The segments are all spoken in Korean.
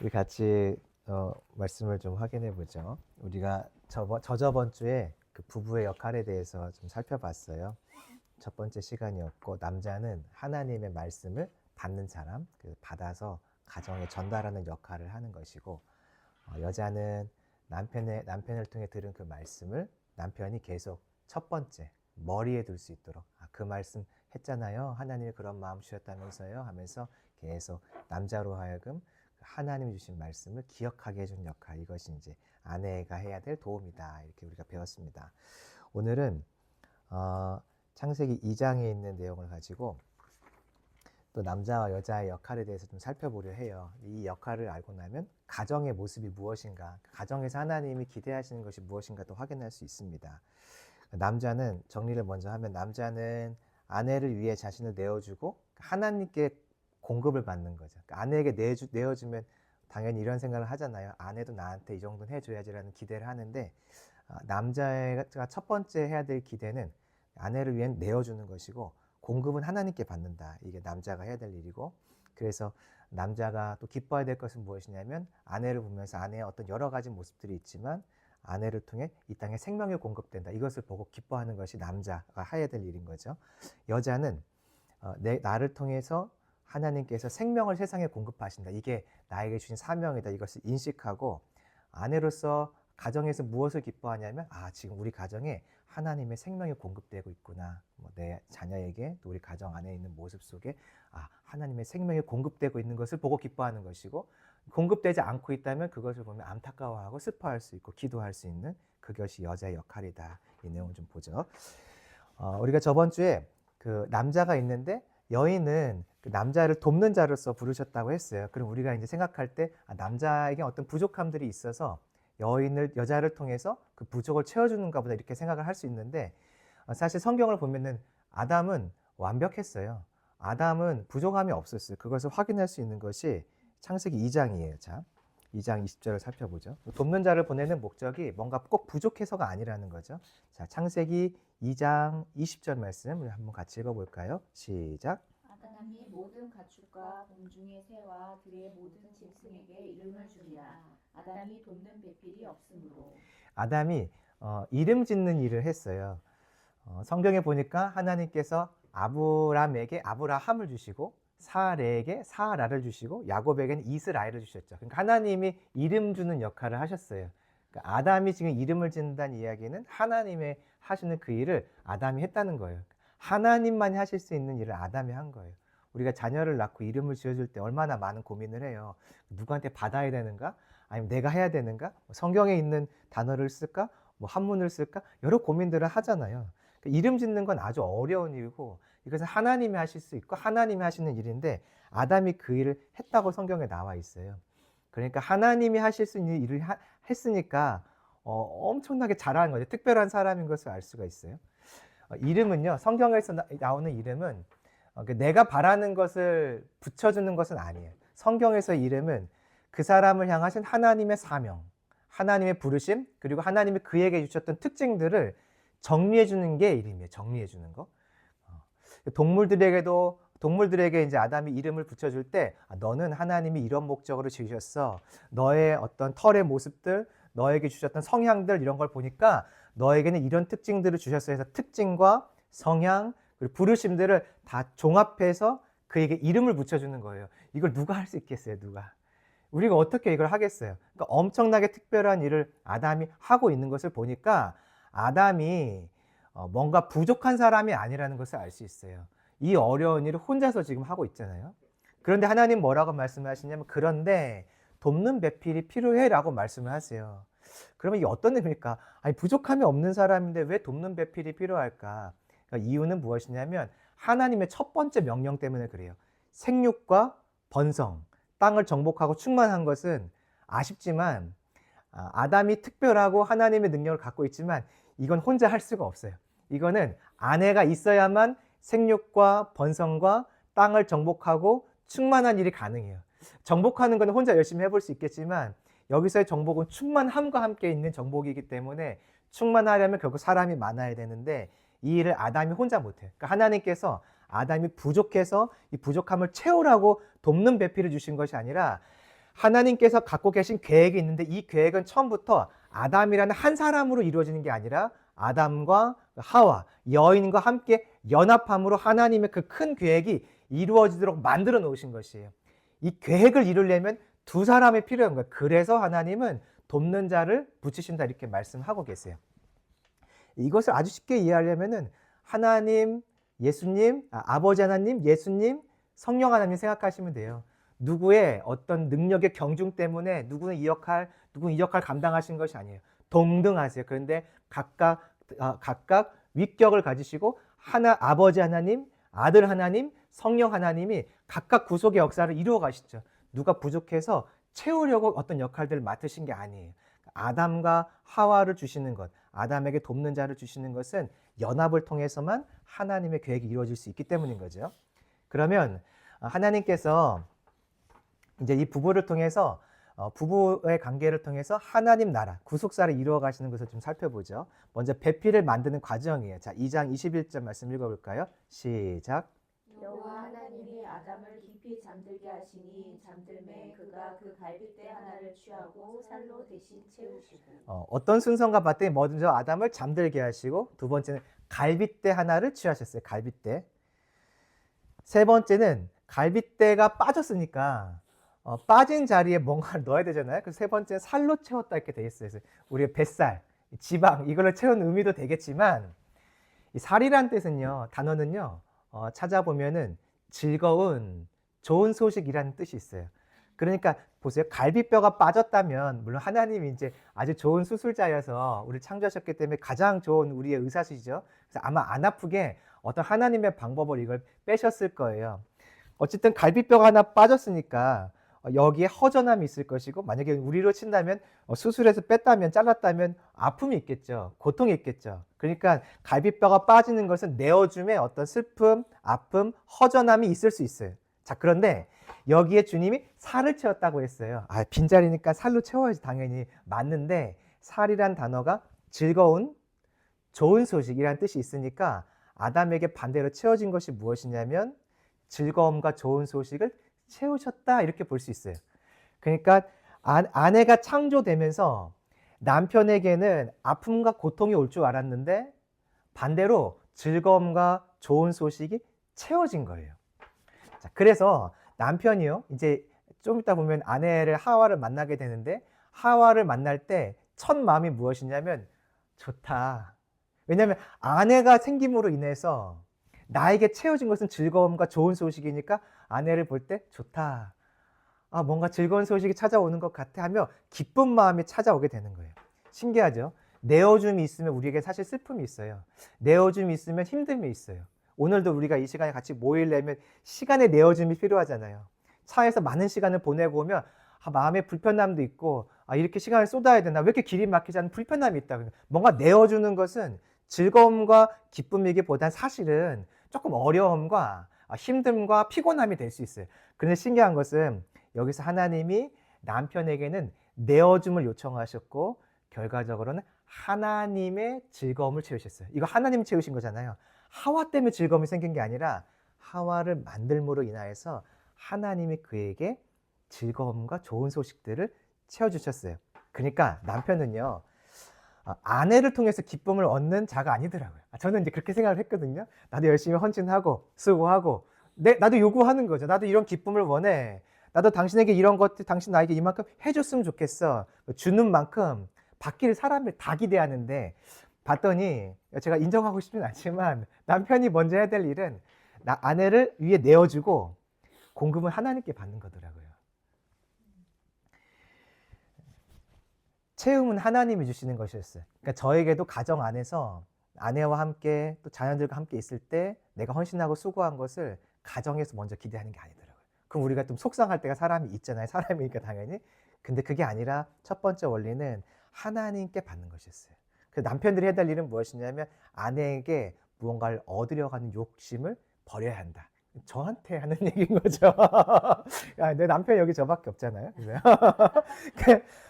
우리 같이 말씀을 좀 확인해 보죠. 우리가 저저번 주에 그 부부의 역할에 대해서 좀 살펴봤어요. 첫 번째 시간이었고, 남자는 하나님의 말씀을 받는 사람, 받아서 가정에 전달하는 역할을 하는 것이고, 여자는 남편을 통해 들은 그 말씀을 남편이 계속 첫 번째 머리에 둘 수 있도록, 그 말씀 했잖아요, 하나님이 그런 마음 주셨다면서요 하면서 계속 남자로 하여금 하나님이 주신 말씀을 기억하게 해준 역할, 이것이 이제 아내가 해야 될 도움이다, 이렇게 우리가 배웠습니다. 오늘은 창세기 2장에 있는 내용을 가지고 또 남자와 여자의 역할에 대해서 좀 살펴보려 해요. 이 역할을 알고 나면 가정의 모습이 무엇인가, 가정에서 하나님이 기대하시는 것이 무엇인가도 확인할 수 있습니다. 남자는, 정리를 먼저 하면, 남자는 아내를 위해 자신을 내어주고 하나님께 공급을 받는 거죠. 아내에게 내어주면 당연히 이런 생각을 하잖아요. 아내도 나한테 이 정도는 해줘야지라는 기대를 하는데, 남자가 첫 번째 해야 될 기대는 아내를 위해 내어주는 것이고, 공급은 하나님께 받는다. 이게 남자가 해야 될 일이고, 그래서 남자가 또 기뻐해야 될 것은 무엇이냐면, 아내를 보면서 아내의 어떤 여러 가지 모습들이 있지만 아내를 통해 이 땅에 생명이 공급된다, 이것을 보고 기뻐하는 것이 남자가 해야 될 일인 거죠. 여자는 나를 통해서 하나님께서 생명을 세상에 공급하신다, 이게 나에게 주신 사명이다, 이것을 인식하고, 아내로서 가정에서 무엇을 기뻐하냐면, 지금 우리 가정에 하나님의 생명이 공급되고 있구나, 내 자녀에게, 또 우리 가정 안에 있는 모습 속에 하나님의 생명이 공급되고 있는 것을 보고 기뻐하는 것이고, 공급되지 않고 있다면 그것을 보면 안타까워하고 슬퍼할 수 있고 기도할 수 있는, 그것이 여자의 역할이다. 이 내용을 좀 보죠. 우리가 저번 주에 그 남자가 있는데 여인은 그 남자를 돕는 자로서 부르셨다고 했어요. 그럼 우리가 이제 생각할 때 남자에게 어떤 부족함들이 있어서 여자를 통해서 그 부족을 채워주는가 보다, 이렇게 생각을 할 수 있는데, 사실 성경을 보면은 아담은 완벽했어요. 아담은 부족함이 없었어요. 그것을 확인할 수 있는 것이 창세기 2장이에요. 자, 2장 20절을 살펴보죠. 돕는 자를 보내는 목적이 뭔가 꼭 부족해서가 아니라는 거죠. 자, 창세기 2장 20절 말씀 우리 한번 같이 읽어볼까요? 시작. 아담이 모든 가축과 공중의 새와 들의 모든 짐승에게 이름을 주리라. 아담이 돕는 배필이 없으므로. 아담이 이름 짓는 일을 했어요. 성경에 보니까 하나님께서 아브람에게 아브라함을 주시고 사레에게 사라를 주시고 야곱에게는 이스라엘을 주셨죠. 그러니까 하나님이 이름 주는 역할을 하셨어요. 그러니까 아담이 지금 이름을 짓는다는 이야기는 하나님의 하시는 그 일을 아담이 했다는 거예요. 하나님만이 하실 수 있는 일을 아담이 한 거예요. 우리가 자녀를 낳고 이름을 지어줄 때 얼마나 많은 고민을 해요. 누구한테 받아야 되는가? 아니면 내가 해야 되는가? 성경에 있는 단어를 쓸까? 한문을 쓸까? 여러 고민들을 하잖아요. 이름 짓는 건 아주 어려운 일이고, 이것은 하나님이 하실 수 있고 하나님이 하시는 일인데, 아담이 그 일을 했다고 성경에 나와 있어요. 그러니까 하나님이 하실 수 있는 일을 했으니까 엄청나게 잘하는 거죠. 특별한 사람인 것을 알 수가 있어요. 이름은요, 성경에서 나오는 이름은 내가 바라는 것을 붙여주는 것은 아니에요. 성경에서 이름은 그 사람을 향하신 하나님의 사명, 하나님의 부르심, 그리고 하나님이 그에게 주셨던 특징들을 정리해 주는 게 이름이에요. 정리해 주는 거. 동물들에게 이제 아담이 이름을 붙여줄 때, 너는 하나님이 이런 목적으로 지으셨어. 너의 어떤 털의 모습들, 너에게 주셨던 성향들, 이런 걸 보니까 너에게는 이런 특징들을 주셨어 해서 특징과 성향, 그리고 부르심들을 다 종합해서 그에게 이름을 붙여주는 거예요. 이걸 누가 할 수 있겠어요? 누가? 우리가 어떻게 이걸 하겠어요? 그러니까 엄청나게 특별한 일을 아담이 하고 있는 것을 보니까 아담이 뭔가 부족한 사람이 아니라는 것을 알 수 있어요. 이 어려운 일을 혼자서 지금 하고 있잖아요. 그런데 하나님 뭐라고 말씀하시냐면, 그런데 돕는 배필이 필요해 라고 말씀을 하세요. 그러면 이게 어떤 의미일까? 아니, 부족함이 없는 사람인데 왜 돕는 배필이 필요할까? 그러니까 이유는 무엇이냐면, 하나님의 첫 번째 명령 때문에 그래요. 생육과 번성, 땅을 정복하고 충만한 것은 아쉽지만, 아담이 특별하고 하나님의 능력을 갖고 있지만 이건 혼자 할 수가 없어요. 이거는 아내가 있어야만 생육과 번성과 땅을 정복하고 충만한 일이 가능해요. 정복하는 건 혼자 열심히 해볼 수 있겠지만, 여기서의 정복은 충만함과 함께 있는 정복이기 때문에, 충만하려면 결국 사람이 많아야 되는데 이 일을 아담이 혼자 못해요. 그러니까 하나님께서 아담이 부족해서 이 부족함을 채우라고 돕는 배필을 주신 것이 아니라, 하나님께서 갖고 계신 계획이 있는데 이 계획은 처음부터 아담이라는 한 사람으로 이루어지는 게 아니라 아담과 하와, 여인과 함께 연합함으로 하나님의 그 큰 계획이 이루어지도록 만들어 놓으신 것이에요. 이 계획을 이루려면 두 사람이 필요한 거예요. 그래서 하나님은 돕는 자를 붙이신다 이렇게 말씀하고 계세요. 이것을 아주 쉽게 이해하려면은 하나님, 예수님, 아버지 하나님, 예수님, 성령 하나님 생각하시면 돼요. 누구의 어떤 능력의 경중 때문에 누구는 이 역할 감당하신 것이 아니에요. 동등하세요. 그런데 각각 위격을 가지시고 아버지 하나님, 아들 하나님, 성령 하나님이 각각 구속의 역사를 이루어 가시죠. 누가 부족해서 채우려고 어떤 역할들을 맡으신 게 아니에요. 아담과 하와를 주시는 것, 아담에게 돕는 자를 주시는 것은 연합을 통해서만 하나님의 계획이 이루어질 수 있기 때문인 거죠. 그러면 하나님께서 이제 이 부부를 통해서 부부의 관계를 통해서 하나님 나라, 구속사를 이루어 가시는 것을 좀 살펴보죠. 먼저 배필을 만드는 과정이에요. 자, 2장 21절 말씀 읽어볼까요? 시작. 여호와 하나님이 아담을 깊이 잠들게 하시니 잠들매 그가 그 갈빗대 하나를 취하고 살로 대신 채우시고. 어떤 순서인가 봤더니 먼저 아담을 잠들게 하시고 두 번째는 갈빗대 하나를 취하셨어요. 갈빗대. 세 번째는 갈빗대가 빠졌으니까 빠진 자리에 뭔가를 넣어야 되잖아요. 그래서 세 번째는 살로 채웠다 이렇게 돼 있어요. 그래서 우리의 뱃살, 지방 이걸로 채운 의미도 되겠지만 이 살이란 뜻은요, 단어는요, 찾아보면은 즐거운, 좋은 소식이라는 뜻이 있어요. 그러니까 보세요. 갈비뼈가 빠졌다면 물론 하나님이 이제 아주 좋은 수술자여서 우리를 창조하셨기 때문에 가장 좋은 우리의 의사시죠. 그래서 아마 안 아프게 어떤 하나님의 방법을 이걸 빼셨을 거예요. 어쨌든 갈비뼈가 하나 빠졌으니까 여기에 허전함이 있을 것이고, 만약에 우리로 친다면 수술해서 뺐다면 잘랐다면 아픔이 있겠죠. 고통이 있겠죠. 그러니까 갈비뼈가 빠지는 것은 내어줌에 어떤 슬픔, 아픔, 허전함이 있을 수 있어요. 자, 그런데 여기에 주님이 살을 채웠다고 했어요. 빈자리니까 살로 채워야지 당연히 맞는데, 살이란 단어가 즐거운, 좋은 소식이라는 뜻이 있으니까 아담에게 반대로 채워진 것이 무엇이냐면 즐거움과 좋은 소식을 채우셨다 이렇게 볼 수 있어요. 그러니까 아내가 창조되면서 남편에게는 아픔과 고통이 올 줄 알았는데 반대로 즐거움과 좋은 소식이 채워진 거예요. 자, 그래서 남편이요, 이제 좀 이따 보면 아내를 하와를 만나게 되는데 하와를 만날 때 첫 마음이 무엇이냐면 좋다. 왜냐하면 아내가 생김으로 인해서 나에게 채워진 것은 즐거움과 좋은 소식이니까 아내를 볼 때 좋다. 뭔가 즐거운 소식이 찾아오는 것 같아 하며 기쁜 마음이 찾아오게 되는 거예요. 신기하죠? 내어줌이 있으면 우리에게 사실 슬픔이 있어요. 내어줌이 있으면 힘듦이 있어요. 오늘도 우리가 이 시간에 같이 모이려면 시간의 내어줌이 필요하잖아요. 차에서 많은 시간을 보내고 오면 마음에 불편함도 있고 이렇게 시간을 쏟아야 되나, 왜 이렇게 길이 막히지 않는 불편함이 있다. 뭔가 내어주는 것은 즐거움과 기쁨이기보단 사실은 조금 어려움과 힘듦과 피곤함이 될 수 있어요. 그런데 신기한 것은 여기서 하나님이 남편에게는 내어줌을 요청하셨고 결과적으로는 하나님의 즐거움을 채우셨어요. 이거 하나님이 채우신 거잖아요. 하와 때문에 즐거움이 생긴 게 아니라 하와를 만들므로 인하여서 하나님이 그에게 즐거움과 좋은 소식들을 채워주셨어요. 그러니까 남편은요, 아내를 통해서 기쁨을 얻는 자가 아니더라고요. 저는 이제 그렇게 생각을 했거든요. 나도 열심히 헌신하고 수고하고 나도 요구하는 거죠. 나도 이런 기쁨을 원해. 나도 당신에게 이런 것들, 당신 나에게 이만큼 해줬으면 좋겠어. 주는 만큼 받기를 사람을 다 기대하는데, 봤더니 제가 인정하고 싶진 않지만 남편이 먼저 해야 될 일은 아내를 위에 내어주고 공급은 하나님께 받는 거더라고요. 채움은 하나님이 주시는 것이었어요. 그러니까 저에게도 가정 안에서 아내와 함께 또 자녀들과 함께 있을 때 내가 헌신하고 수고한 것을 가정에서 먼저 기대하는 게 아니더라고요. 그럼 우리가 좀 속상할 때가 사람이 있잖아요. 사람이니까 당연히. 근데 그게 아니라 첫 번째 원리는 하나님께 받는 것이었어요. 그래서 남편들이 해야 될 일은 무엇이냐면 아내에게 무언가를 얻으려고 하는 욕심을 버려야 한다. 저한테 하는 얘기인 거죠. 내 남편 여기 저밖에 없잖아요.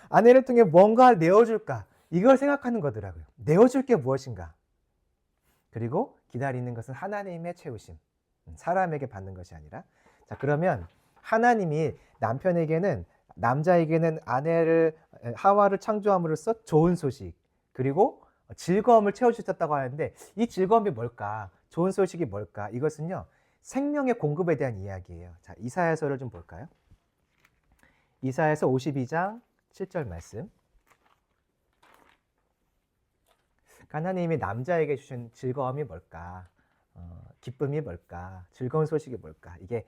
아내를 통해 뭔가 내어줄까? 이걸 생각하는 거더라고요. 내어줄 게 무엇인가? 그리고 기다리는 것은 하나님의 채우심. 사람에게 받는 것이 아니라. 자, 그러면 하나님이 남편에게는 남자에게는 하와를 창조함으로써 좋은 소식 그리고 즐거움을 채워주셨다고 하는데 이 즐거움이 뭘까? 좋은 소식이 뭘까? 이것은요 생명의 공급에 대한 이야기예요. 자, 이사야서를 좀 볼까요? 이사야서 52장 7절 말씀. 하나님이 남자에게 주신 즐거움이 뭘까? 기쁨이 뭘까? 즐거운 소식이 뭘까? 이게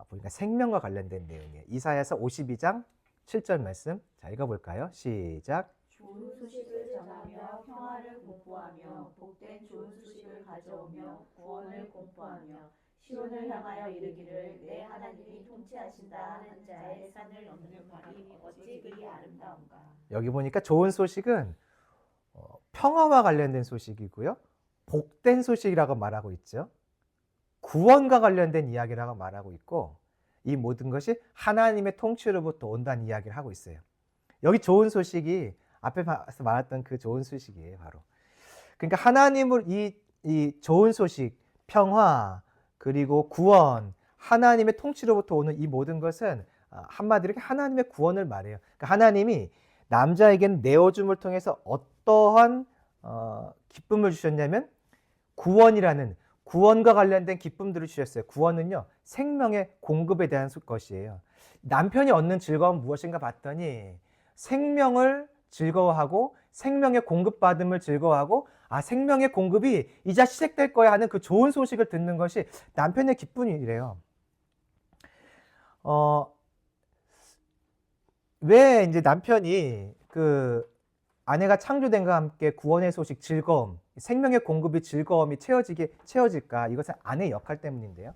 보니까 생명과 관련된 내용이에요. 이사야서 52장 7절 말씀. 자, 읽어볼까요? 시작. 좋은 소식을 전하며 평화를 공포하며 복된 좋은 소식을 가져오며 구원을 공포하며 시온을 향하여 이르기를 내 하나님이 통치하신다 하는 자의 산을 넘는 발이 어찌 그리 아름다운가. 여기 보니까 좋은 소식은 평화와 관련된 소식이고요. 복된 소식이라고 말하고 있죠. 구원과 관련된 이야기라고 말하고 있고 이 모든 것이 하나님의 통치로부터 온다는 이야기를 하고 있어요. 여기 좋은 소식이 앞에 말했던 그 좋은 소식이에요. 바로. 그러니까 하나님을 이 좋은 소식, 평화, 그리고 구원, 하나님의 통치로부터 오는 이 모든 것은 한마디로 하나님의 구원을 말해요. 그러니까 하나님이 남자에게는 내어줌을 통해서 어떠한 기쁨을 주셨냐면 구원과 관련된 기쁨들을 주셨어요. 구원은요 생명의 공급에 대한 것이에요. 남편이 얻는 즐거움은 무엇인가 봤더니 생명을 즐거워하고 생명의 공급받음을 즐거워하고 생명의 공급이 이제 시작될 거야 하는 그 좋은 소식을 듣는 것이 남편의 기쁨이래요. 왜 이제 남편이 그 아내가 창조된 것과 함께 구원의 소식, 즐거움, 생명의 공급이 즐거움이 채워질까? 이것은 아내의 역할 때문인데요.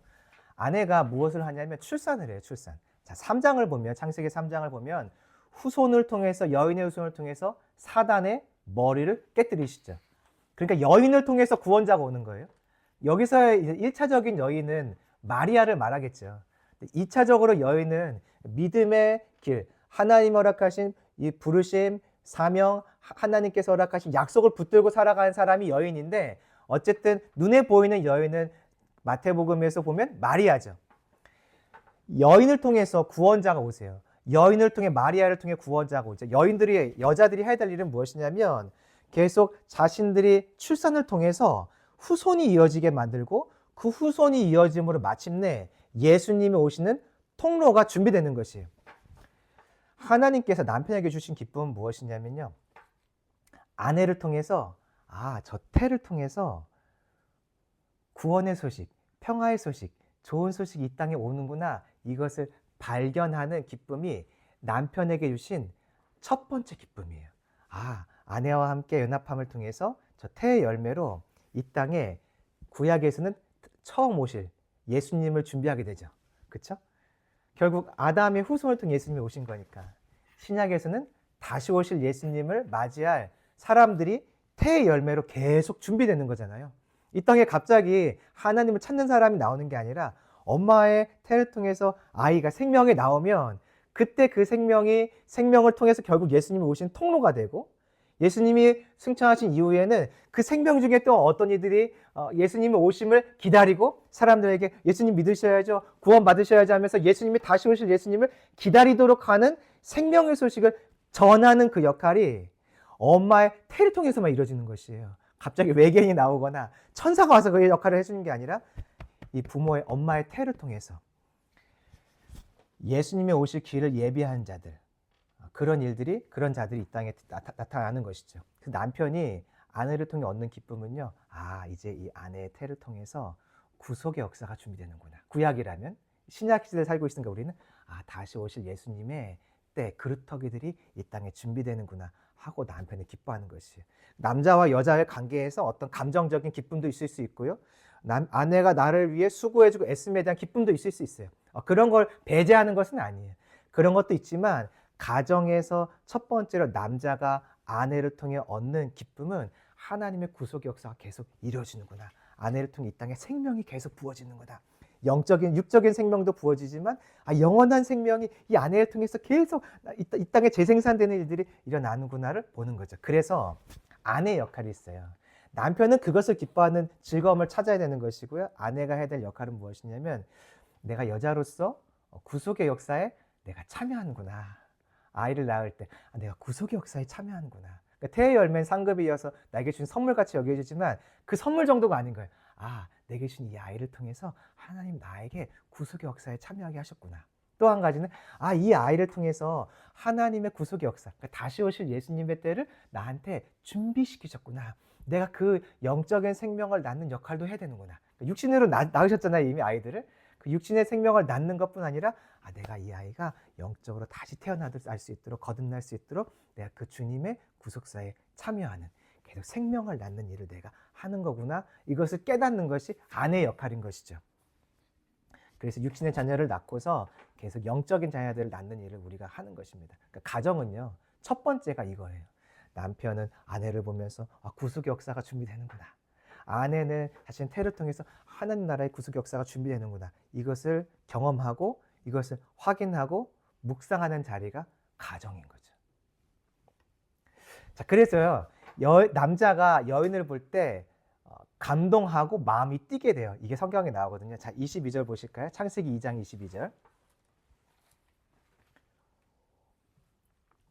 아내가 무엇을 하냐면 출산을 해요. 출산. 자, 3장을 보면 창세기 3장을 보면 여인의 후손을 통해서 사단의 머리를 깨뜨리시죠. 그러니까 여인을 통해서 구원자가 오는 거예요. 여기서의 1차적인 여인은 마리아를 말하겠죠. 2차적으로 여인은 믿음의 길, 하나님 허락하신 이 부르심, 사명, 하나님께서 허락하신 약속을 붙들고 살아가는 사람이 여인인데 어쨌든 눈에 보이는 여인은 마태복음에서 보면 마리아죠. 여인을 통해서 구원자가 오세요. 여인을 통해 마리아를 통해 구원자가 오죠. 여자들이 해야 될 일은 무엇이냐면 계속 자신들이 출산을 통해서 후손이 이어지게 만들고 그 후손이 이어짐으로 마침내 예수님이 오시는 통로가 준비되는 것이에요. 하나님께서 남편에게 주신 기쁨은 무엇이냐면요. 아내를 통해서 저 태를 통해서 구원의 소식, 평화의 소식, 좋은 소식이 이 땅에 오는구나. 이것을 발견하는 기쁨이 남편에게 주신 첫 번째 기쁨이에요. 아내와 함께 연합함을 통해서 저 태의 열매로 이 땅에 구약에서는 처음 오실 예수님을 준비하게 되죠. 그렇죠? 결국 아담의 후손을 통해 예수님이 오신 거니까 신약에서는 다시 오실 예수님을 맞이할 사람들이 태의 열매로 계속 준비되는 거잖아요. 이 땅에 갑자기 하나님을 찾는 사람이 나오는 게 아니라 엄마의 태를 통해서 아이가 생명에 나오면 그때 그 생명을 통해서 결국 예수님이 오신 통로가 되고 예수님이 승천하신 이후에는 그 생명 중에 또 어떤 이들이 예수님의 오심을 기다리고 사람들에게 예수님 믿으셔야죠, 구원 받으셔야죠 하면서 예수님이 다시 오실 예수님을 기다리도록 하는 생명의 소식을 전하는 그 역할이 엄마의 태를 통해서만 이루어지는 것이에요. 갑자기 외계인이 나오거나 천사가 와서 그 역할을 해주는 게 아니라 이 부모의 엄마의 태를 통해서 예수님의 오실 길을 예비한 자들, 그런 자들이 이 땅에 나타나는 것이죠. 그 남편이 아내를 통해 얻는 기쁨은요, 이제 이 아내의 태를 통해서 구속의 역사가 준비되는구나. 구약이라면 신약 시대에 살고 있으니까 우리는 다시 오실 예수님의 때 그루터기들이 이 땅에 준비되는구나 하고 남편이 기뻐하는 것이에요. 남자와 여자의 관계에서 어떤 감정적인 기쁨도 있을 수 있고요. 아내가 나를 위해 수고해주고 애씀에 대한 기쁨도 있을 수 있어요. 그런 걸 배제하는 것은 아니에요. 그런 것도 있지만 가정에서 첫 번째로 남자가 아내를 통해 얻는 기쁨은 하나님의 구속의 역사가 계속 이루어지는구나. 아내를 통해 이 땅에 생명이 계속 부어지는구나. 육적인 생명도 부어지지만 영원한 생명이 이 아내를 통해서 계속 이 땅에 재생산되는 일들이 일어나는구나를 보는 거죠. 그래서 아내의 역할이 있어요. 남편은 그것을 기뻐하는 즐거움을 찾아야 되는 것이고요. 아내가 해야 될 역할은 무엇이냐면 내가 여자로서 구속의 역사에 내가 참여하는구나. 아이를 낳을 때 내가 구속의 역사에 참여하는구나. 그러니까 태의 열매는 상급이어서 나에게 준 선물같이 여겨지지만 그 선물 정도가 아닌 거예요. 내게 준 이 아이를 통해서 하나님 나에게 구속의 역사에 참여하게 하셨구나. 또 한 가지는 이 아이를 통해서 하나님의 구속의 역사, 그러니까 다시 오실 예수님의 때를 나한테 준비시키셨구나. 내가 그 영적인 생명을 낳는 역할도 해야 되는구나. 육신으로 낳으셨잖아요, 이미 아이들을. 그 육신의 생명을 낳는 것뿐 아니라 내가 이 아이가 영적으로 다시 태어날 수 있도록, 거듭날 수 있도록 내가 그 주님의 구속사에 참여하는, 계속 생명을 낳는 일을 내가 하는 거구나. 이것을 깨닫는 것이 아내의 역할인 것이죠. 그래서 육신의 자녀를 낳고서 계속 영적인 자녀들을 낳는 일을 우리가 하는 것입니다. 그러니까 가정은요, 첫 번째가 이거예요. 남편은 아내를 보면서 구속의 역사가 준비되는구나. 아내는 자신의 태를 통해서 하나님 나라의 구속의 역사가 준비되는구나. 이것을 경험하고 이것을 확인하고 묵상하는 자리가 가정인 거죠. 자, 그래서요, 남자가 여인을 볼 때 감동하고 마음이 뛰게 돼요. 이게 성경에 나오거든요. 자, 22절 보실까요? 창세기 2장 22절.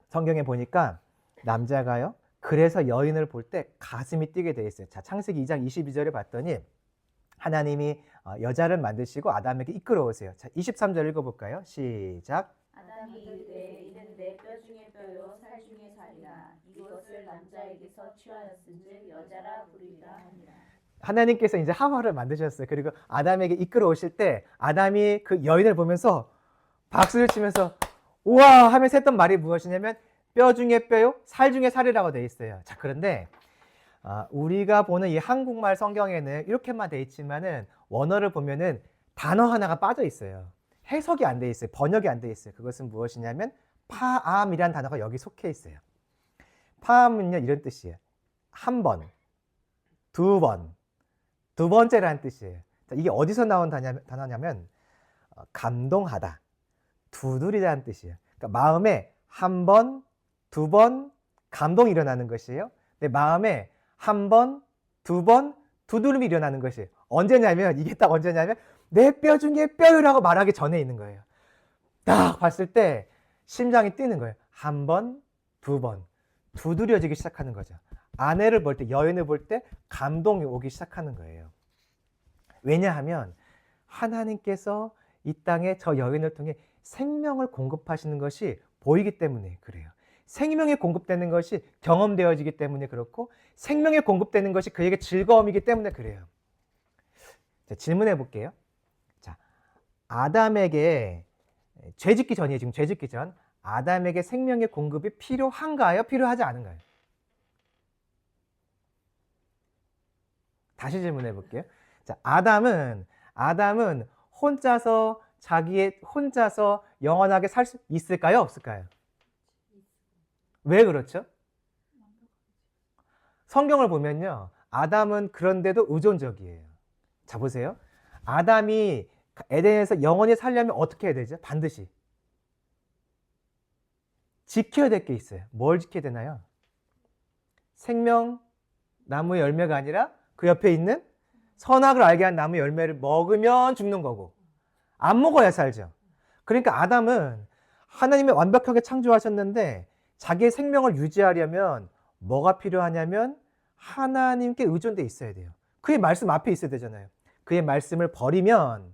성경에 보니까 남자가요, 그래서 여인을 볼 때 가슴이 뛰게 돼 있어요. 자, 창세기 2장 22절에 봤더니 하나님이 여자를 만드시고 아담에게 이끌어오세요. 자, 23절 읽어볼까요? 시작. 아담이 이르되 이는 내 뼈 중에 뼈요 살 중에 살이라. 이것을 남자에게서 취하였은즉 여자라 부르리라 하니라. 하나님께서 이제 하와를 만드셨어요. 그리고 아담에게 이끌어오실 때 아담이 그 여인을 보면서 박수를 치면서 우와 하면서 했던 말이 무엇이냐면 뼈 중에 뼈요 살 중에 살이라고 되어 있어요. 자, 그런데 우리가 보는 이 한국말 성경에는 이렇게만 되어 있지만은 원어를 보면은 단어 하나가 빠져 있어요. 해석이 안 되어 있어요. 번역이 안 되어 있어요. 그것은 무엇이냐면 파암이라는 단어가 여기 속해 있어요. 파암은요, 이런 뜻이에요. 한 번, 두 번, 두 번째라는 뜻이에요. 자, 이게 어디서 나온 단어냐면 감동하다, 두드리다는 뜻이에요. 그러니까 마음에 한 번, 두 번 감동이 일어나는 것이에요. 내 마음에 한 번, 두 번 두드림이 일어나는 것이에요. 언제냐면 이게 딱 언제냐면 내 뼈 중에 뼈라고 말하기 전에 있는 거예요. 딱 봤을 때 심장이 뛰는 거예요. 한 번, 두 번 두드려지기 시작하는 거죠. 아내를 볼 때, 여인을 볼 때 감동이 오기 시작하는 거예요. 왜냐하면 하나님께서 이 땅에 저 여인을 통해 생명을 공급하시는 것이 보이기 때문에 그래요. 생명이 공급되는 것이 경험되어지기 때문에 그렇고 생명이 공급되는 것이 그에게 즐거움이기 때문에 그래요. 자, 질문해 볼게요. 자, 아담에게 죄짓기 전이에요. 지금 죄짓기 전. 아담에게 생명의 공급이 필요한가요? 필요하지 않은가요? 다시 질문해 볼게요. 자, 아담은 혼자서 혼자서 영원하게 살 수 있을까요? 없을까요? 왜 그렇죠? 성경을 보면요, 아담은 그런데도 의존적이에요. 자, 보세요. 아담이 에덴에서 영원히 살려면 어떻게 해야 되죠? 반드시 지켜야 될 게 있어요. 뭘 지켜야 되나요? 생명 나무의 열매가 아니라 그 옆에 있는 선악을 알게 한 나무 열매를 먹으면 죽는 거고 안 먹어야 살죠. 그러니까 아담은 하나님이 완벽하게 창조하셨는데 자기의 생명을 유지하려면 뭐가 필요하냐면 하나님께 의존돼 있어야 돼요. 그의 말씀 앞에 있어야 되잖아요. 그의 말씀을 버리면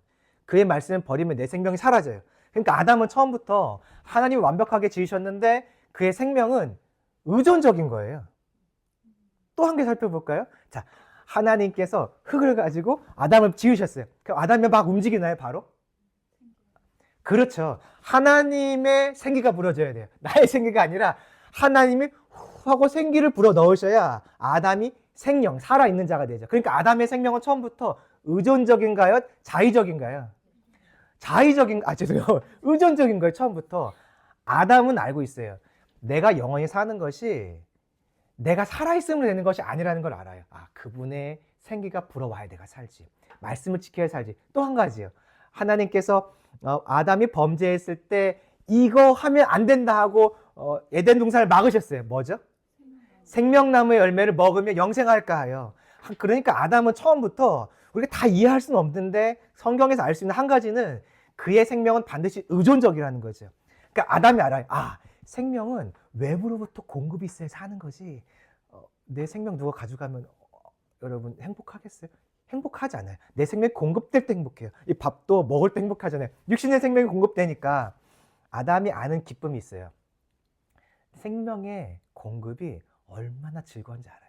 내 생명이 사라져요. 그러니까 아담은 처음부터 하나님이 완벽하게 지으셨는데 그의 생명은 의존적인 거예요. 또 한 개 살펴볼까요? 자, 하나님께서 흙을 가지고 아담을 지으셨어요. 그럼 아담이 막 움직이나요, 바로? 그렇죠. 하나님의 생기가 불어져야 돼요. 나의 생기가 아니라 하나님이 후 하고 생기를 불어 넣으셔야 아담이 생명, 살아있는 자가 되죠. 그러니까 아담의 생명은 처음부터 의존적인가요? 자의적인가요? 죄송해요. 의존적인 거예요, 처음부터. 아담은 알고 있어요. 내가 영원히 사는 것이 내가 살아있으면 되는 것이 아니라는 걸 알아요. 그분의 생기가 불어와야 내가 살지. 말씀을 지켜야 살지. 또 한 가지요. 하나님께서 아담이 범죄했을 때 이거 하면 안 된다 하고 에덴 동산을 막으셨어요. 뭐죠? 생명나무의 열매를 먹으면 영생할까 하여. 그러니까 아담은 처음부터 우리가 다 이해할 수는 없는데 성경에서 알 수 있는 한 가지는 그의 생명은 반드시 의존적이라는 거죠. 그러니까 아담이 알아요. 생명은 외부로부터 공급이 있어야 사는 거지. 내 생명 누가 가져가면 여러분 행복하겠어요? 행복하지 않아요. 내 생명이 공급될 때 행복해요. 이 밥도 먹을 때 행복하잖아요. 육신의 생명이 공급되니까. 아담이 아는 기쁨이 있어요. 생명의 공급이 얼마나 즐거운지 알아요.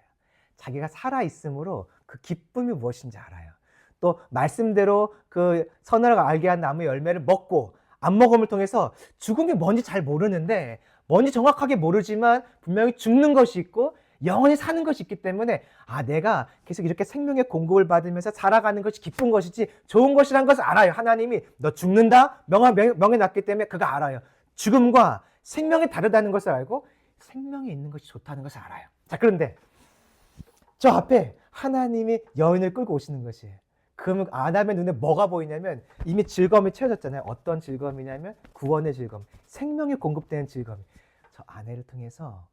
자기가 살아있으므로 그 기쁨이 무엇인지 알아요. 또 말씀대로 그 선을 알게 한 나무 열매를 먹고 안 먹음을 통해서 죽음이 뭔지 잘 모르는데, 뭔지 정확하게 모르지만 분명히 죽는 것이 있고 영원히 사는 것이 있기 때문에 내가 계속 이렇게 생명의 공급을 받으면서 살아가는 것이 기쁜 것이지 좋은 것이란 것을 알아요. 하나님이 너 죽는다 명해놨기 때문에 그거 알아요. 죽음과 생명이 다르다는 것을 알고 생명이 있는 것이 좋다는 것을 알아요. 자, 그런데 저 앞에 하나님이 여인을 끌고 오시는 것이에요. 그러면 아담의 눈에 뭐가 보이냐면 이미 즐거움이 채워졌잖아요. 어떤 즐거움이냐면 구원의 즐거움, 생명이 공급되는 즐거움. 저 아내를 통해서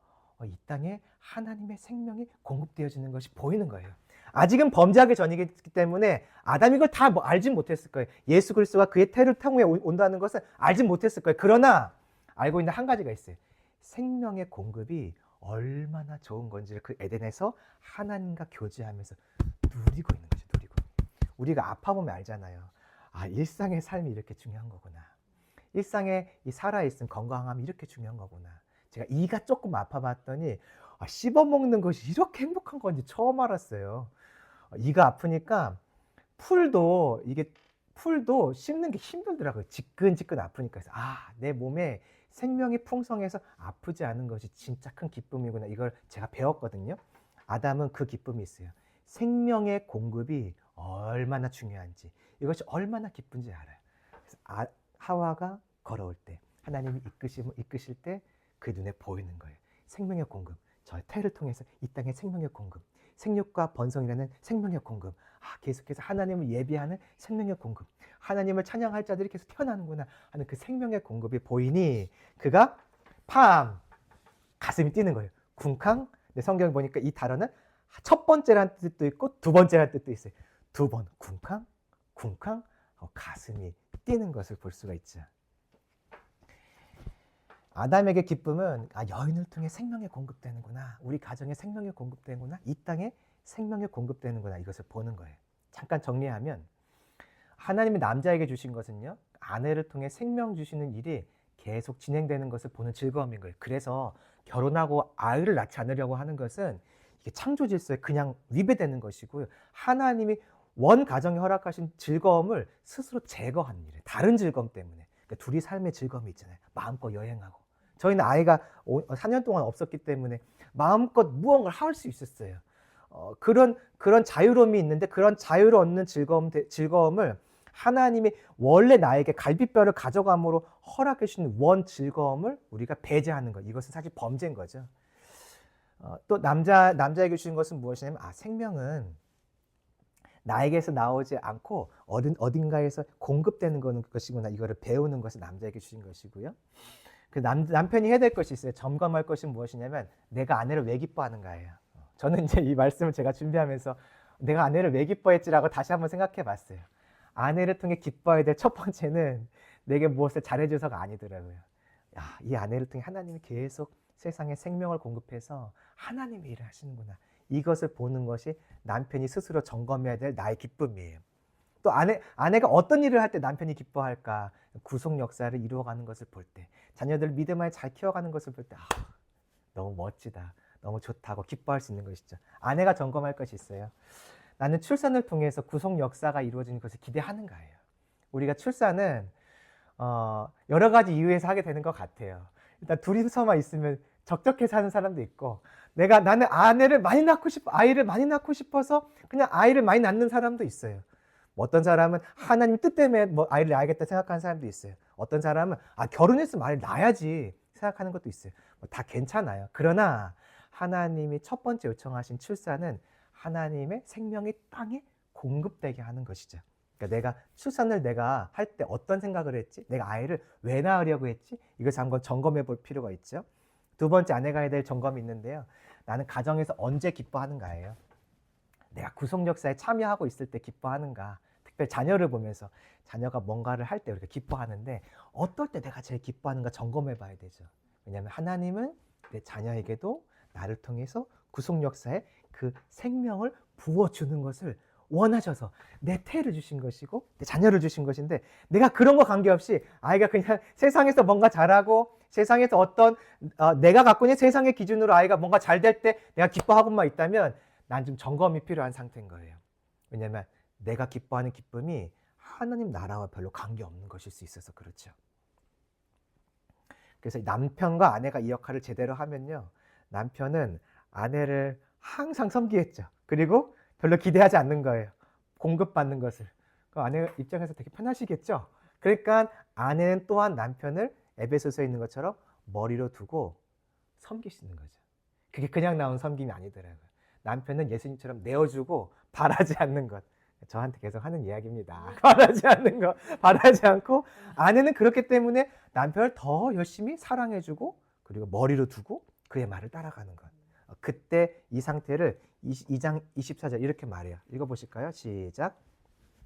이 땅에 하나님의 생명이 공급되어지는 것이 보이는 거예요. 아직은 범죄하기 전이기 때문에 아담이 이걸 다 알지 못했을 거예요. 예수 그리스도가 그의 태를 통해 온다는 것을 알지 못했을 거예요. 그러나 알고 있는 한 가지가 있어요. 생명의 공급이 얼마나 좋은 건지를 그 에덴에서 하나님과 교제하면서 누리고 있는 거죠. 누리고. 우리가 아파 보면 알잖아요. 일상의 삶이 이렇게 중요한 거구나. 일상에 이 살아있음, 건강함이 이렇게 중요한 거구나. 제가 이가 조금 아파봤더니 씹어먹는 것이 이렇게 행복한 건지 처음 알았어요. 이가 아프니까 풀도 씹는 게 힘들더라고요. 지끈지끈 아프니까. 그래서 내 몸에 생명이 풍성해서 아프지 않은 것이 진짜 큰 기쁨이구나. 이걸 제가 배웠거든요. 아담은 그 기쁨이 있어요. 생명의 공급이 얼마나 중요한지, 이것이 얼마나 기쁜지 알아요. 그래서 하와가 걸어올 때, 하나님이 이끄실 때 그 눈에 보이는 거예요. 생명의 공급, 저의 태를 통해서 이 땅의 생명의 공급, 생육과 번성이라는 생명의 공급, 계속해서 하나님을 예비하는 생명의 공급, 하나님을 찬양할 자들이 계속 태어나는구나 하는 그 생명의 공급이 보이니 그가 가슴이 뛰는 거예요. 쿵쾅. 근데 성경에 보니까 이 단어는 첫 번째라는 뜻도 있고 두 번째라는 뜻도 있어요. 두 번 쿵쾅 쿵쾅 가슴이 뛰는 것을 볼 수가 있죠. 아담에게 기쁨은 여인을 통해 생명이 공급되는구나, 우리 가정에 생명이 공급되는구나, 이 땅에 생명이 공급되는구나, 이것을 보는 거예요. 잠깐 정리하면 하나님이 남자에게 주신 것은요, 아내를 통해 생명 주시는 일이 계속 진행되는 것을 보는 즐거움인 거예요. 그래서 결혼하고 아이를 낳지 않으려고 하는 것은 이게 창조 질서에 그냥 위배되는 것이고요, 하나님이 원 가정에 허락하신 즐거움을 스스로 제거하는 일이에요. 다른 즐거움 때문에. 그러니까 둘이 삶의 즐거움이 있잖아요. 마음껏 여행하고. 저희는 아이가 4년 동안 없었기 때문에 마음껏 무언가를 할 수 있었어요. 그런 자유로움이 있는데, 그런 자유를 얻는 즐거움을 하나님이 원래 나에게 갈비뼈를 가져감으로 허락해 주신 원 즐거움을 우리가 배제하는 것, 이것은 사실 범죄인 거죠. 또 남자에게 주신 것은 무엇이냐면 생명은 나에게서 나오지 않고 어딘가에서 공급되는 것이구나, 이거를 배우는 것을 남자에게 주신 것이고요. 그 남편이 해야 될 것이 있어요. 점검할 것이 무엇이냐면 내가 아내를 왜 기뻐하는가예요. 저는 이제 이 말씀을 제가 준비하면서 내가 아내를 왜 기뻐했지라고 다시 한번 생각해 봤어요. 아내를 통해 기뻐해야 될 첫 번째는 내게 무엇을 잘해줘서가 아니더라고요. 이 아내를 통해 하나님이 계속 세상에 생명을 공급해서 하나님의 일을 하시는구나, 이것을 보는 것이 남편이 스스로 점검해야 될 나의 기쁨이에요. 또 아내가 어떤 일을 할 때 남편이 기뻐할까? 구속 역사를 이루어가는 것을 볼 때, 자녀들 믿음 안에 잘 키워가는 것을 볼 때 너무 멋지다, 너무 좋다고 기뻐할 수 있는 것이죠. 아내가 점검할 것이 있어요. 나는 출산을 통해서 구속 역사가 이루어지는 것을 기대하는가예요. 우리가 출산은 여러 가지 이유에서 하게 되는 것 같아요. 일단 둘이서만 있으면 적적해서 하는 사람도 있고, 나는 아이를 많이 낳고 싶어서 그냥 아이를 많이 낳는 사람도 있어요. 어떤 사람은 하나님 뜻 때문에 아이를 낳아야겠다 생각하는 사람도 있어요. 어떤 사람은 결혼했으면 아이를 낳아야지 생각하는 것도 있어요. 다 괜찮아요. 그러나 하나님이 첫 번째 요청하신 출산은 하나님의 생명이 땅에 공급되게 하는 것이죠. 그러니까 출산을 할 때 어떤 생각을 했지? 내가 아이를 왜 낳으려고 했지? 이것을 한번 점검해 볼 필요가 있죠. 두 번째, 아내가 해야 될 점검이 있는데요. 나는 가정에서 언제 기뻐하는가예요. 내가 구속 역사에 참여하고 있을 때 기뻐하는가. 특별히 자녀를 보면서 자녀가 뭔가를 할 때 우리가 기뻐하는데 어떨 때 내가 제일 기뻐하는가 점검해 봐야 되죠. 왜냐하면 하나님은 내 자녀에게도 나를 통해서 구속 역사에 그 생명을 부어주는 것을 원하셔서 내 태를 주신 것이고 내 자녀를 주신 것인데, 내가 그런 거 관계없이 아이가 그냥 세상에서 뭔가 잘하고 세상에서 어떤 내가 갖고 있는 세상의 기준으로 아이가 뭔가 잘 될 때 내가 기뻐하고만 있다면 난 좀 점검이 필요한 상태인 거예요. 왜냐하면 내가 기뻐하는 기쁨이 하나님 나라와 별로 관계없는 것일 수 있어서 그렇죠. 그래서 남편과 아내가 이 역할을 제대로 하면요, 남편은 아내를 항상 섬기겠죠. 그리고 별로 기대하지 않는 거예요. 공급받는 것을. 그 아내 입장에서 되게 편하시겠죠. 그러니까 아내는 또한 남편을 에베소서에 있는 것처럼 머리로 두고 섬기시는 거죠. 그게 그냥 나온 섬김이 아니더라고요. 남편은 예수님처럼 내어주고 바라지 않는 것. 저한테 계속 하는 이야기입니다. 바라지 않는 거, 바라지 않고, 아내는 그렇기 때문에 남편을 더 열심히 사랑해주고 그리고 머리로 두고 그의 말을 따라가는 것. 그때 이 상태를 2장 24절 이렇게 말해요. 읽어보실까요? 시작.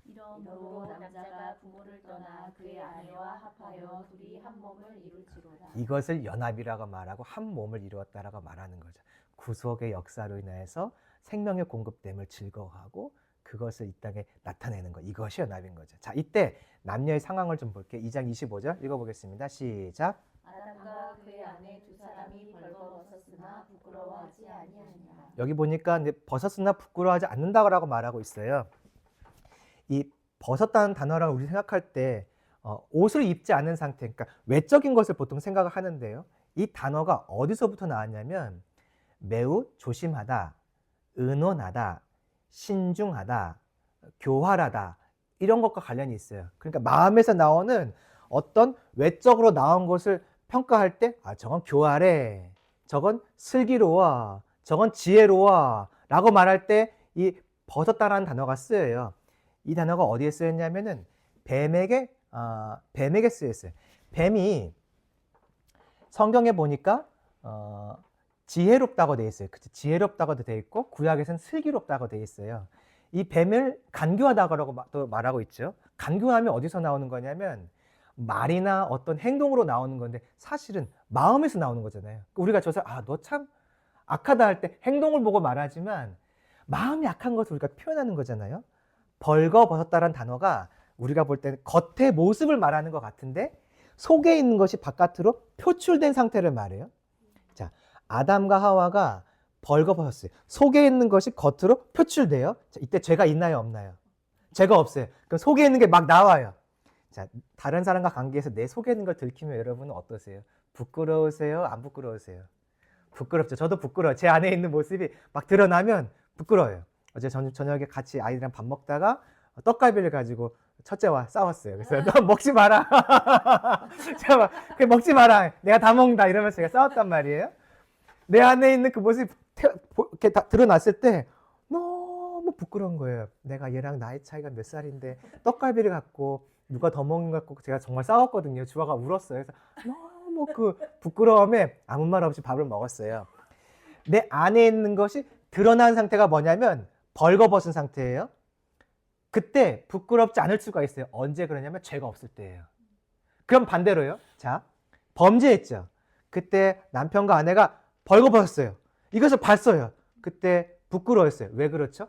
이러므로 남자가 부모를 떠나 그의 아내와 합하여 둘이 한 몸을 이룰지로다. 이것을 연합이라고 말하고 한 몸을 이루었다라고 말하는 거죠. 구속의 역사로 인해서 생명의 공급됨을 즐거워하고 그것을 이 땅에 나타내는 것, 이것이 연합인 거죠. 자, 이때 남녀의 상황을 좀 볼게요. 2장 25절 읽어보겠습니다. 시작. 아담과 그의 아내 두 사람이 벌거벗었으나 부끄러워하지 아니하니라. 여기 보니까 이제 벗었으나 부끄러워하지 않는다라고 말하고 있어요. 이 벗었다는 단어라고 우리 생각할 때 옷을 입지 않은 상태, 그러니까 외적인 것을 보통 생각을 하는데요. 이 단어가 어디서부터 나왔냐면 매우 조심하다, 의논하다, 신중하다, 교활하다, 이런 것과 관련이 있어요. 그러니까 마음에서 나오는 어떤 외적으로 나온 것을 평가할 때, 아, 저건 교활해, 저건 슬기로워, 저건 지혜로워 라고 말할 때 이 벗었다라는 단어가 쓰여요. 이 단어가 어디에 쓰였냐면은 뱀에게 쓰였어요. 뱀이 성경에 보니까 지혜롭다고 되어 있어요. 그치? 지혜롭다고도 되어 있고 구약에서는 슬기롭다고 되어 있어요. 이 뱀을 간교하다고 또 말하고 있죠. 간교하면 어디서 나오는 거냐면 말이나 어떤 행동으로 나오는 건데 사실은 마음에서 나오는 거잖아요. 우리가 저서 너 참 악하다 할 때 행동을 보고 말하지만 마음이 악한 것을 우리가 표현하는 거잖아요. 벌거벗었다라는 단어가 우리가 볼 때는 겉의 모습을 말하는 것 같은데 속에 있는 것이 바깥으로 표출된 상태를 말해요. 자, 아담과 하와가 벌거벗었어요. 속에 있는 것이 겉으로 표출돼요. 자, 이때 죄가 있나요, 없나요? 죄가 없어요. 그럼 속에 있는 게 막 나와요. 자, 다른 사람과 관계에서 내 속에 있는 걸 들키면 여러분은 어떠세요? 부끄러우세요? 안 부끄러우세요? 부끄럽죠. 저도 부끄러워요. 제 안에 있는 모습이 막 드러나면 부끄러워요. 어제 저녁에 같이 아이들이랑 밥 먹다가 떡갈비를 가지고 첫째와 싸웠어요. 그래서 너 먹지 마라. 제가 먹지 마라. 내가 다 먹는다. 이러면서 제가 싸웠단 말이에요. 내 안에 있는 그 모습이 이렇게 다 드러났을 때 너무 부끄러운 거예요. 내가 얘랑 나이 차이가 몇 살인데 떡갈비를 갖고 누가 더 먹는 것 같고 제가 정말 싸웠거든요. 주아가 울었어요. 그래서 너무 그 부끄러움에 아무 말 없이 밥을 먹었어요. 내 안에 있는 것이 드러난 상태가 뭐냐면 벌거벗은 상태예요. 그때 부끄럽지 않을 수가 있어요. 언제 그러냐면 죄가 없을 때예요. 그럼 반대로요. 자, 범죄했죠. 그때 남편과 아내가 벌거벗었어요. 이것을 봤어요. 그때 부끄러웠어요. 왜 그렇죠?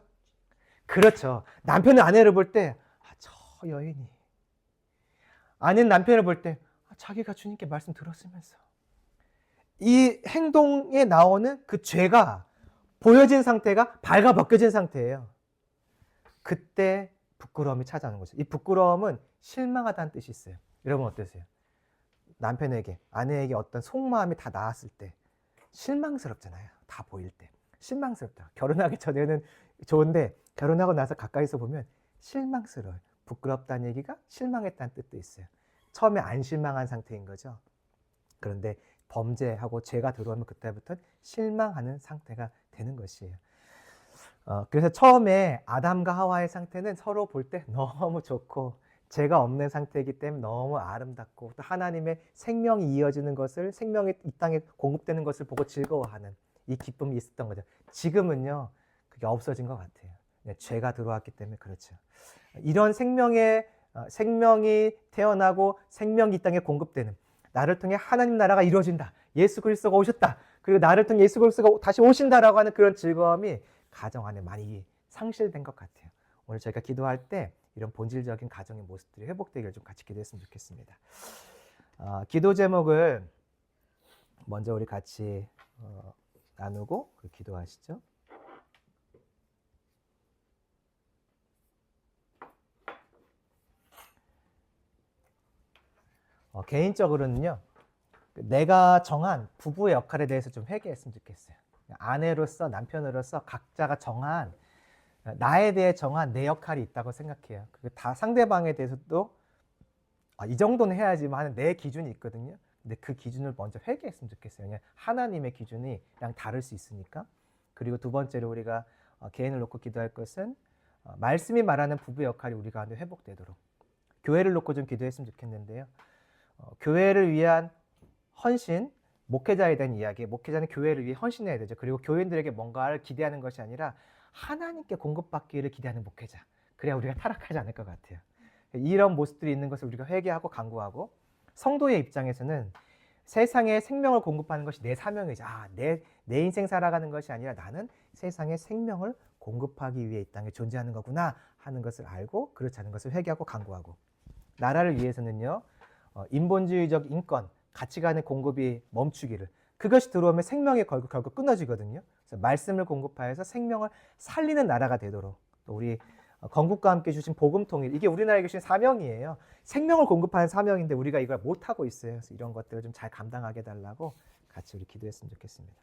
그렇죠. 남편은 아내를 볼 때 저 여인이, 아내는 남편을 볼 때 자기가 주님께 말씀 들었으면서, 이 행동에 나오는 그 죄가 보여진 상태가 발가벗겨진 상태예요. 그때 부끄러움이 찾아오는 거죠. 이 부끄러움은 실망하다는 뜻이 있어요. 여러분 어떠세요? 남편에게, 아내에게 어떤 속마음이 다 나왔을 때 실망스럽잖아요. 다 보일 때. 실망스럽다. 결혼하기 전에는 좋은데 결혼하고 나서 가까이서 보면 실망스러워요. 부끄럽다는 얘기가 실망했다는 뜻도 있어요. 처음에 안 실망한 상태인 거죠. 그런데 범죄하고 죄가 들어오면 그때부터는 실망하는 상태가 되는 것이에요. 그래서 처음에 아담과 하와의 상태는 서로 볼 때 너무 좋고 죄가 없는 상태이기 때문에 너무 아름답고 또 하나님의 생명이 이어지는 것을, 생명이 이 땅에 공급되는 것을 보고 즐거워하는 이 기쁨이 있었던 거죠. 지금은요, 그게 없어진 것 같아요. 죄가 들어왔기 때문에 그렇죠. 이런 생명이 태어나고 생명이 이 땅에 공급되는, 나를 통해 하나님 나라가 이루어진다. 예수 그리스도가 오셨다. 그리고 나를 통해 예수 그리스도가 다시 오신다라고 하는 그런 즐거움이 가정 안에 많이 상실된 것 같아요. 오늘 저희가 기도할 때 이런 본질적인 가정의 모습들이 회복되기를 좀 같이 기도했으면 좋겠습니다. 기도 제목을 먼저 우리 같이 나누고 기도하시죠. 개인적으로는요, 내가 정한 부부의 역할에 대해서 좀 회개했으면 좋겠어요. 아내로서, 남편으로서 각자가 정한, 나에 대해 정한 내 역할이 있다고 생각해요. 그게 다 상대방에 대해서도 이 정도는 해야지만 하는 내 기준이 있거든요. 근데 그 기준을 먼저 회개했으면 좋겠어요. 그냥 하나님의 기준이랑 다를 수 있으니까. 그리고 두 번째로 우리가 개인을 놓고 기도할 것은 말씀이 말하는 부부의 역할이 우리 가운데 회복되도록 교회를 놓고 좀 기도했으면 좋겠는데요. 교회를 위한 헌신, 목회자에 대한 이야기, 목회자는 교회를 위해 헌신해야 되죠. 그리고 교인들에게 뭔가를 기대하는 것이 아니라 하나님께 공급받기를 기대하는 목회자. 그래야 우리가 타락하지 않을 것 같아요. 이런 모습들이 있는 것을 우리가 회개하고 간구하고, 성도의 입장에서는 세상에 생명을 공급하는 것이 내 사명이죠. 내 인생 살아가는 것이 아니라 나는 세상에 생명을 공급하기 위해 이 땅에 존재하는 거구나 하는 것을 알고 그렇지 않은 것을 회개하고 간구하고, 나라를 위해서는요, 인본주의적 인권, 가치관의 공급이 멈추기를, 그것이 들어오면 생명이 결국 끊어지거든요. 그래서 말씀을 공급하여서 생명을 살리는 나라가 되도록, 또 우리 건국과 함께 주신 복음 통일, 이게 우리나라에 주신 사명이에요. 생명을 공급하는 사명인데 우리가 이걸 못하고 있어요. 그래서 이런 것들을 좀 잘 감당하게 해달라고 같이 우리 기도했으면 좋겠습니다.